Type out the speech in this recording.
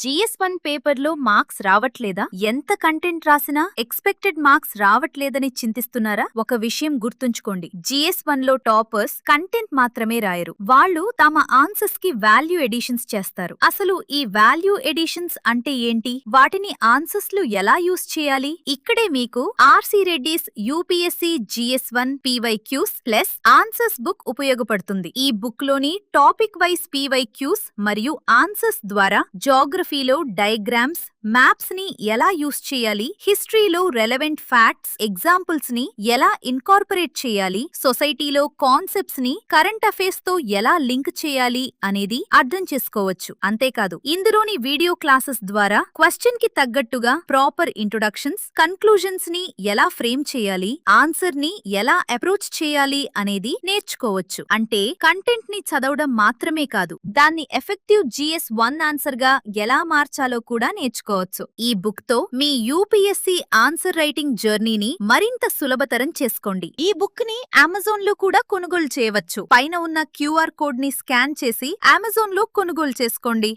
GS1 పేపర్లో marks రావట్లేదా? ఎంత కంటెంట్ రాసినా ఎక్స్పెక్టెడ్ మార్క్స్ రావట్లేదని చింతిస్తున్నారా? ఒక విషయం గుర్తుంచుకోండి, GS1 లో టాపర్స్ కంటెంట్ మాత్రమే రాయరు. వాళ్ళు తమ ఆన్సర్స్ కి వాల్యూ ఎడిషన్స్ చేస్తారు. అసలు ఈ వాల్యూ ఎడిషన్స్ అంటే ఏంటి? వాటిని ఆన్సర్స్ లో ఎలా యూస్ చేయాలి? ఇక్కడే మీకు RC Reddy's UPSC GS1 PYQs plus answers book ఉపయోగపడుతుంది. ఈ బుక్ లోని టాపిక్ వైజ్ PYQs మరియు ఆన్సర్స్ ద్వారా జాగ్రఫీలో డయాగ్రామ్స్, మ్యాప్స్ ని ఎలా యూస్ చేయాలి, హిస్టరీలో రెలెవెంట్ ఫ్యాక్ట్స్, ఎగ్జాంపుల్స్ ని ఎలా ఇన్కార్పొరేట్ చేయాలి, సొసైటీలో కాన్సెప్ట్స్ ని కరెంట్ అఫైర్స్ తో ఎలా లింక్ చేయాలి అనేది అర్థం చేసుకోవచ్చు. అంతేకాదు, ఇందులోని వీడియో క్లాసెస్ ద్వారా క్వశ్చన్ కి తగ్గట్టుగా ప్రాపర్ ఇంట్రొడక్షన్స్, కన్క్లూజన్స్ ని ఎలా ఫ్రేమ్ చేయాలి, ఆన్సర్ ని ఎలా అప్రోచ్ చేయాలి అనేది నేర్చుకోవచ్చు. అంటే కంటెంట్ ని చదవడం మాత్రమే కాదు, దాన్ని ఎఫెక్టివ్ GS1 ఆన్సర్ గా ఎలా మార్చాలో కూడా నేర్చుకోవచ్చు. ఈ బుక్ తో మీ UPSC ఆన్సర్ రైటింగ్ జర్నీని మరింత సులభతరం చేసుకోండి. ఈ బుక్ ని అమెజాన్ లో కూడా కొనుగోలు చేయవచ్చు. పైన ఉన్న QR కోడ్ ని స్కాన్ చేసి అమెజాన్ లో కొనుగోలు చేసుకోండి.